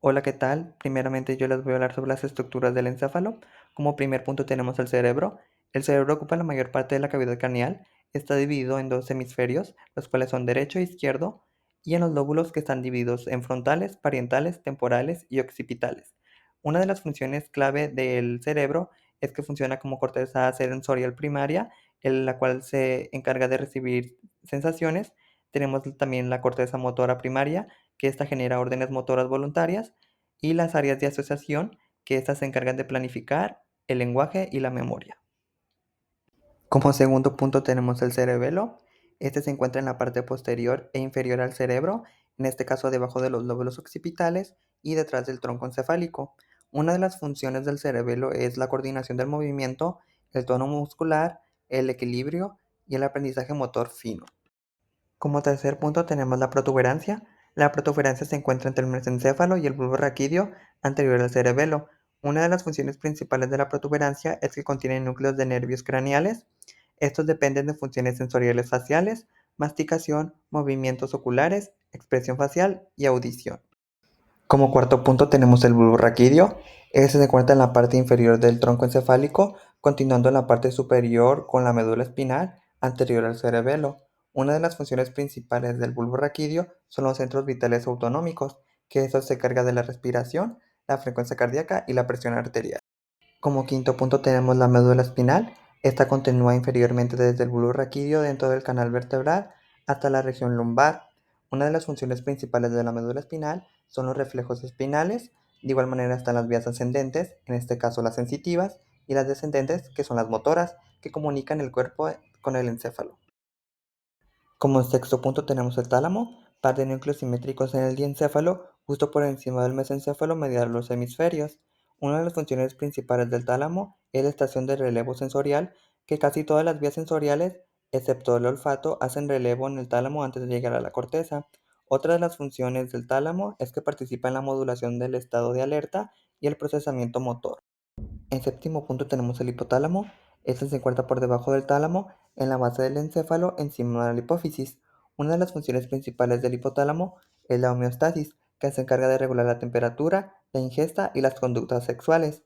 Hola, ¿qué tal? Primeramente yo les voy a hablar sobre las estructuras del encéfalo. Como primer punto tenemos el cerebro. El cerebro ocupa la mayor parte de la cavidad craneal. Está dividido en dos hemisferios, los cuales son derecho e izquierdo, y en los lóbulos que están divididos en frontales, parietales, temporales y occipitales. Una de las funciones clave del cerebro es que funciona como corteza sensorial primaria, en la cual se encarga de recibir sensaciones. Tenemos también la corteza motora primaria, que esta genera órdenes motoras voluntarias, y las áreas de asociación, que estas se encargan de planificar el lenguaje y la memoria. Como segundo punto tenemos el cerebelo. Este se encuentra en la parte posterior e inferior al cerebro, en este caso debajo de los lóbulos occipitales y detrás del tronco encefálico. Una de las funciones del cerebelo es la coordinación del movimiento, el tono muscular, el equilibrio y el aprendizaje motor fino. Como tercer punto tenemos la protuberancia. La protuberancia se encuentra entre el mesencéfalo y el bulbo raquídeo anterior al cerebelo. Una de las funciones principales de la protuberancia es que contiene núcleos de nervios craneales. Estos dependen de funciones sensoriales faciales, masticación, movimientos oculares, expresión facial y audición. Como cuarto punto tenemos el bulbo raquídeo. Este se encuentra en la parte inferior del tronco encefálico, continuando en la parte superior con la médula espinal anterior al cerebelo. Una de las funciones principales del bulbo raquídeo son los centros vitales autonómicos, que eso se encarga de la respiración, la frecuencia cardíaca y la presión arterial. Como quinto punto tenemos la médula espinal. Esta continúa inferiormente desde el bulbo raquídeo dentro del canal vertebral hasta la región lumbar. Una de las funciones principales de la médula espinal son los reflejos espinales. De igual manera están las vías ascendentes, en este caso las sensitivas, y las descendentes, que son las motoras, que comunican el cuerpo con el encéfalo. Como sexto punto tenemos el tálamo, par de núcleos simétricos en el diencéfalo, justo por encima del mesencéfalo medial los hemisferios. Una de las funciones principales del tálamo es la estación de relevo sensorial, que casi todas las vías sensoriales, excepto el olfato, hacen relevo en el tálamo antes de llegar a la corteza. Otra de las funciones del tálamo es que participa en la modulación del estado de alerta y el procesamiento motor. En séptimo punto tenemos el hipotálamo. Este se encuentra por debajo del tálamo, en la base del encéfalo, encima de la hipófisis. Una de las funciones principales del hipotálamo es la homeostasis, que se encarga de regular la temperatura, la ingesta y las conductas sexuales.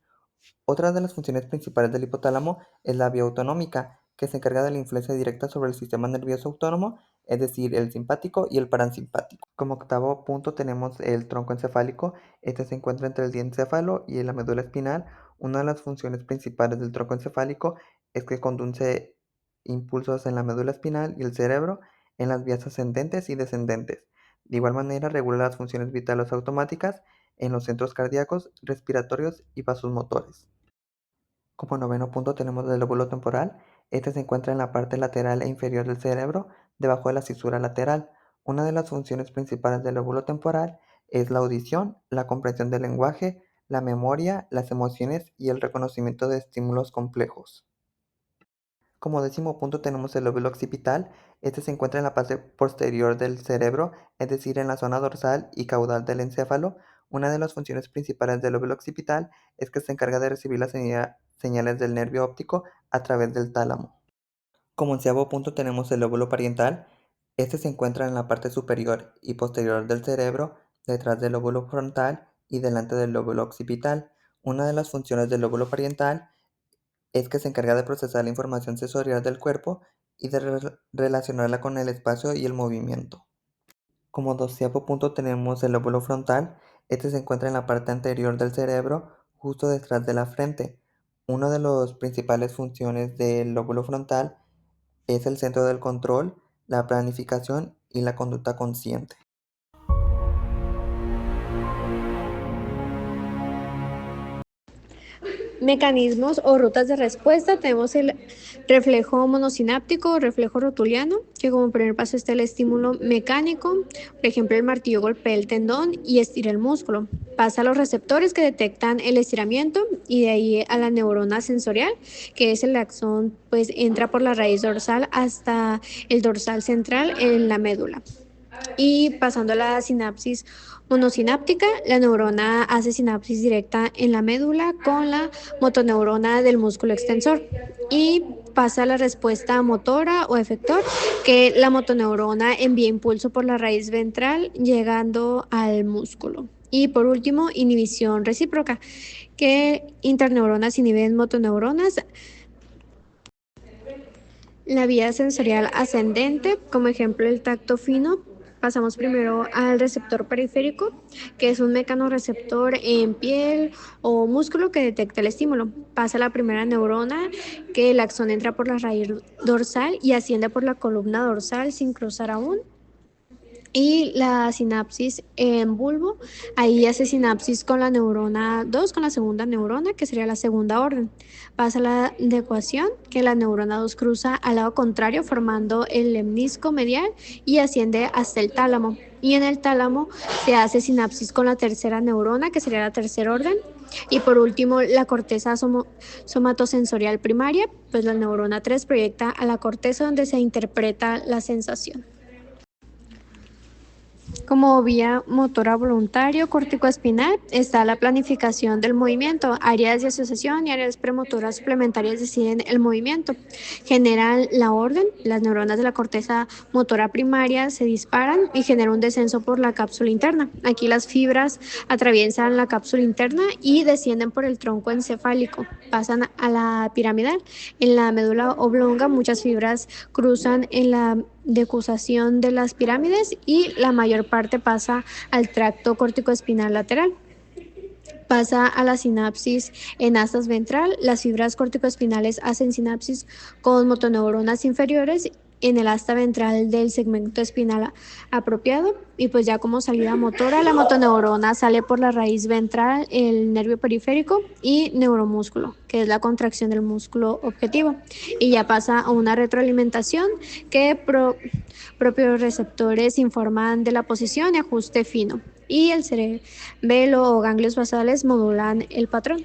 Otra de las funciones principales del hipotálamo es la vía autonómica, que se encarga de la influencia directa sobre el sistema nervioso autónomo, es decir, el simpático y el parasimpático. Como octavo punto tenemos el tronco encefálico. Este se encuentra entre el diencéfalo y la médula espinal. Una de las funciones principales del tronco encefálico es que conduce impulsos en la médula espinal y el cerebro en las vías ascendentes y descendentes. De igual manera regula las funciones vitales automáticas en los centros cardíacos, respiratorios y vasos motores. Como noveno punto tenemos el lóbulo temporal. Este se encuentra en la parte lateral e inferior del cerebro, debajo de la cisura lateral. Una de las funciones principales del lóbulo temporal es la audición, la comprensión del lenguaje, la memoria, las emociones y el reconocimiento de estímulos complejos. Como décimo punto tenemos el lóbulo occipital. Este se encuentra en la parte posterior del cerebro, es decir, en la zona dorsal y caudal del encéfalo. Una de las funciones principales del lóbulo occipital es que se encarga de recibir las señales del nervio óptico a través del tálamo. Como onceavo punto tenemos el lóbulo parietal. Este se encuentra en la parte superior y posterior del cerebro, detrás del lóbulo frontal y delante del lóbulo occipital. Una de las funciones del lóbulo parietal es que se encarga de procesar la información sensorial del cuerpo y de relacionarla con el espacio y el movimiento. Como doceavo punto tenemos el lóbulo frontal. Este se encuentra en la parte anterior del cerebro, justo detrás de la frente. Una de las principales funciones del lóbulo frontal es el centro del control, la planificación y la conducta consciente. Mecanismos o rutas de respuesta, tenemos el reflejo monosináptico o reflejo rotuliano, que como primer paso está el estímulo mecánico, por ejemplo el martillo golpea el tendón y estira el músculo. Pasa a los receptores que detectan el estiramiento y de ahí a la neurona sensorial, que es el axón, pues entra por la raíz dorsal hasta el dorsal central en la médula. Y pasando a la sinapsis monosináptica, la neurona hace sinapsis directa en la médula con la motoneurona del músculo extensor. Y pasa a la respuesta motora o efector, que la motoneurona envía impulso por la raíz ventral llegando al músculo. Y por último, inhibición recíproca, que interneuronas inhiben motoneuronas. La vía sensorial ascendente, como ejemplo el tacto fino, pasamos primero al receptor periférico, que es un mecanorreceptor en piel o músculo que detecta el estímulo. Pasa la primera neurona, que el axón entra por la raíz dorsal y asciende por la columna dorsal sin cruzar aún. Y la sinapsis en bulbo, ahí hace sinapsis con la neurona 2, con la segunda neurona, que sería la segunda orden. Pasa la decuación, que la neurona 2 cruza al lado contrario formando el lemnisco medial y asciende hasta el tálamo. Y en el tálamo se hace sinapsis con la tercera neurona, que sería la tercera orden. Y por último, la corteza somatosensorial primaria, pues la neurona 3 proyecta a la corteza donde se interpreta la sensación. Como vía motora voluntario corticoespinal está la planificación del movimiento. Áreas de asociación y áreas premotoras suplementarias deciden el movimiento. Generan la orden, las neuronas de la corteza motora primaria se disparan y genera un descenso por la cápsula interna. Aquí las fibras atraviesan la cápsula interna y descienden por el tronco encefálico. Pasan a la piramidal. En la médula oblonga muchas fibras cruzan en la decusación de las pirámides y la mayor parte pasa al tracto corticoespinal lateral. Pasa a la sinapsis en astas ventral. Las fibras corticoespinales hacen sinapsis con motoneuronas inferiores en el asta ventral del segmento espinal apropiado. Y pues ya como salida motora, la motoneurona sale por la raíz ventral, el nervio periférico y neuromúsculo, que es la contracción del músculo objetivo. Y ya pasa a una retroalimentación que propios receptores informan de la posición y ajuste fino. Y el cerebelo o ganglios basales modulan el patrón.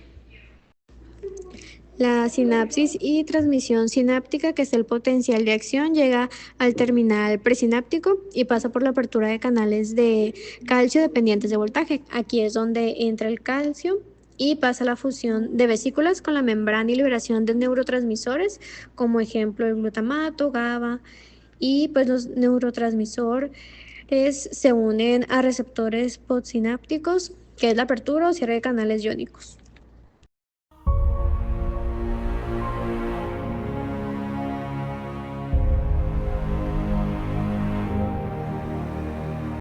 La sinapsis y transmisión sináptica, que es el potencial de acción, llega al terminal presináptico y pasa por la apertura de canales de calcio dependientes de voltaje. Aquí es donde entra el calcio y pasa la fusión de vesículas con la membrana y liberación de neurotransmisores, como ejemplo el glutamato, GABA, y pues los neurotransmisores se unen a receptores postsinápticos, que es la apertura o cierre de canales iónicos.